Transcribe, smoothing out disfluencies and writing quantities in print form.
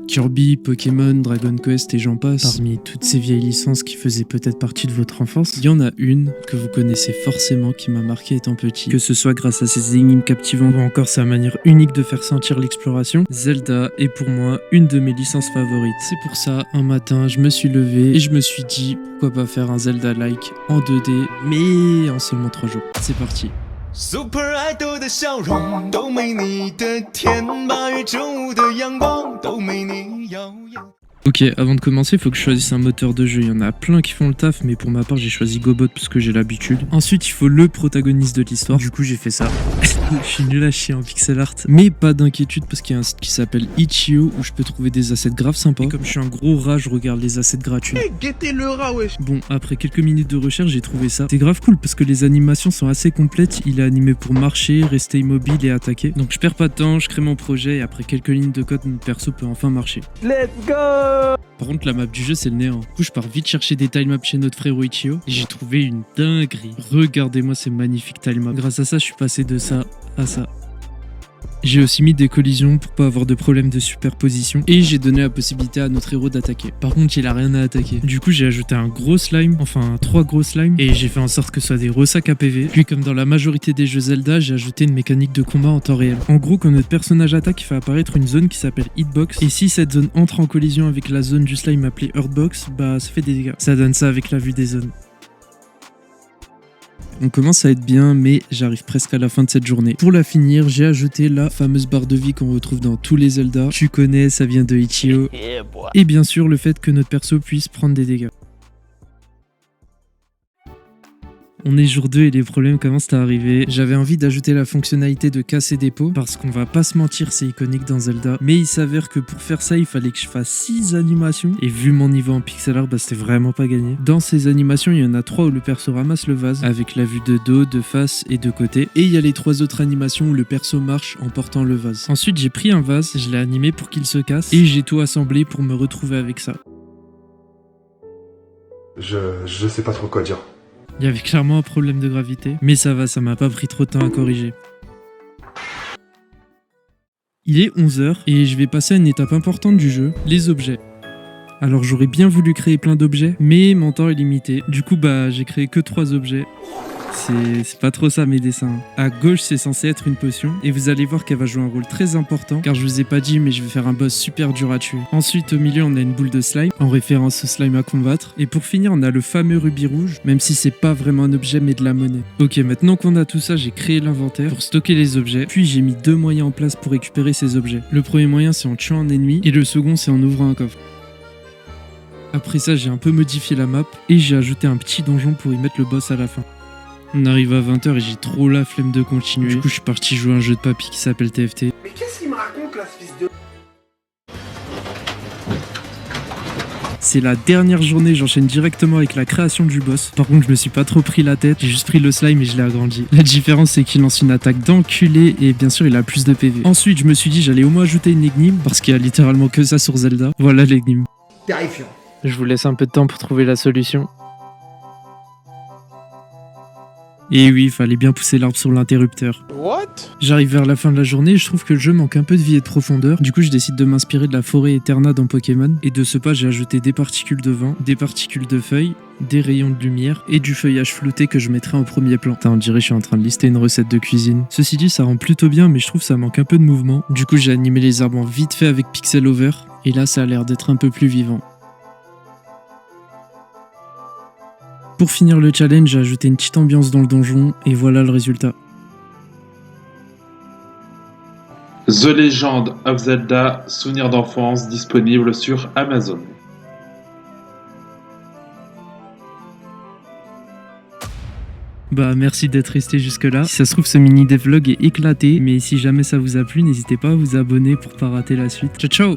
Kirby, Pokémon, Dragon Quest et j'en passe. Parmi toutes ces vieilles licences qui faisaient peut-être partie de votre enfance, il y en a une que vous connaissez forcément qui m'a marqué étant petit. Que ce soit grâce à ses énigmes captivantes ou encore sa manière unique de faire sentir l'exploration, Zelda est pour moi une de mes licences favorites. C'est pour ça, un matin, je me suis levé et je me suis dit pourquoi pas faire un Zelda-like en 2D, mais en seulement 3 jours. C'est parti. Super Idol 的笑容都没你的甜，8月正午的阳光都没你耀眼。 Ok, avant de commencer, il faut que je choisisse un moteur de jeu. Il y en a plein qui font le taf, mais pour ma part, j'ai choisi Gobot parce que j'ai l'habitude. Ensuite, il faut le protagoniste de l'histoire. Du coup, j'ai fait ça. Je suis nul à chier en pixel art. Mais pas d'inquiétude parce qu'il y a un site qui s'appelle Itch.io où je peux trouver des assets graves sympas. Et comme je suis un gros rat, je regarde les assets gratuits. Hey, guettez le rat, wesh. Bon, après quelques minutes de recherche, j'ai trouvé ça. C'est grave cool parce que les animations sont assez complètes. Il est animé pour marcher, rester immobile et attaquer. Donc je perds pas de temps, je crée mon projet et après quelques lignes de code, mon perso peut enfin marcher. Let's go. Par contre, la map du jeu, c'est le néant. Du coup, je pars vite chercher des tilemaps chez notre frérot Itch.io et j'ai trouvé une dinguerie. Regardez-moi ces magnifiques tilemaps. Grâce à ça, je suis passé de ça à ça. J'ai aussi mis des collisions pour pas avoir de problème de superposition et j'ai donné la possibilité à notre héros d'attaquer. Par contre, il a rien à attaquer. Du coup, j'ai ajouté un gros slime, enfin 3 gros slimes et j'ai fait en sorte que ce soit des ressacs APV. Puis comme dans la majorité des jeux Zelda, j'ai ajouté une mécanique de combat en temps réel. En gros, quand notre personnage attaque, il fait apparaître une zone qui s'appelle Hitbox et si cette zone entre en collision avec la zone du slime appelée Hurtbox, bah ça fait des dégâts. Ça donne ça avec la vue des zones. On commence à être bien, mais j'arrive presque à la fin de cette journée. Pour la finir, j'ai ajouté la fameuse barre de vie qu'on retrouve dans tous les Zelda. Tu connais, ça vient de Itch.io. Et bien sûr, le fait que notre perso puisse prendre des dégâts. On est jour 2 et les problèmes commencent à arriver. J'avais envie d'ajouter la fonctionnalité de casser des pots parce qu'on va pas se mentir, c'est iconique dans Zelda. Mais il s'avère que pour faire ça, il fallait que je fasse 6 animations. Et vu mon niveau en pixel art, bah c'était vraiment pas gagné. Dans ces animations, il y en a 3 où le perso ramasse le vase avec la vue de dos, de face et de côté. Et il y a les 3 autres animations où le perso marche en portant le vase. Ensuite, j'ai pris un vase, je l'ai animé pour qu'il se casse et j'ai tout assemblé pour me retrouver avec ça. Je sais pas trop quoi dire. Il y avait clairement un problème de gravité, mais ça va, ça m'a pas pris trop de temps à corriger. Il est 11h et je vais passer à une étape importante du jeu, les objets. Alors j'aurais bien voulu créer plein d'objets, mais mon temps est limité. Du coup bah j'ai créé que 3 objets. C'est pas trop ça mes dessins. À gauche c'est censé être une potion et vous allez voir qu'elle va jouer un rôle très important car je vous ai pas dit mais je vais faire un boss super dur à tuer. Ensuite au milieu on a une boule de slime en référence au slime à combattre et pour finir on a le fameux rubis rouge même si c'est pas vraiment un objet mais de la monnaie. Ok maintenant qu'on a tout ça j'ai créé l'inventaire pour stocker les objets puis j'ai mis 2 moyens en place pour récupérer ces objets. Le premier moyen c'est en tuant un ennemi et le second c'est en ouvrant un coffre. Après ça j'ai un peu modifié la map et j'ai ajouté un petit donjon pour y mettre le boss à la fin. On arrive à 20h et j'ai trop la flemme de continuer. Du coup, je suis parti jouer à un jeu de papy qui s'appelle TFT. Mais qu'est-ce qu'il me raconte là, ce fils de... C'est la dernière journée, j'enchaîne directement avec la création du boss. Par contre, je me suis pas trop pris la tête, j'ai juste pris le slime et je l'ai agrandi. La différence, c'est qu'il lance une attaque d'enculé et bien sûr, il a plus de PV. Ensuite, je me suis dit, j'allais au moins ajouter une énigme parce qu'il y a littéralement que ça sur Zelda. Voilà l'énigme. Terrifiant. Je vous laisse un peu de temps pour trouver la solution. Et oui, il fallait bien pousser l'arbre sur l'interrupteur. What? J'arrive vers la fin de la journée et je trouve que le jeu manque un peu de vie et de profondeur. Du coup, je décide de m'inspirer de la forêt Eterna dans Pokémon. Et de ce pas, j'ai ajouté des particules de vent, des particules de feuilles, des rayons de lumière et du feuillage flouté que je mettrai en premier plan. Putain, on dirait que je suis en train de lister une recette de cuisine. Ceci dit, ça rend plutôt bien, mais je trouve que ça manque un peu de mouvement. Du coup, j'ai animé les arbres vite fait avec Pixel Over. Et là, ça a l'air d'être un peu plus vivant. Pour finir le challenge, j'ai ajouté une petite ambiance dans le donjon et voilà le résultat. The Legend of Zelda, souvenir d'enfance, disponible sur Amazon. Bah merci d'être resté jusque là. Si ça se trouve ce mini devlog est éclaté, mais si jamais ça vous a plu, n'hésitez pas à vous abonner pour pas rater la suite. Ciao ciao.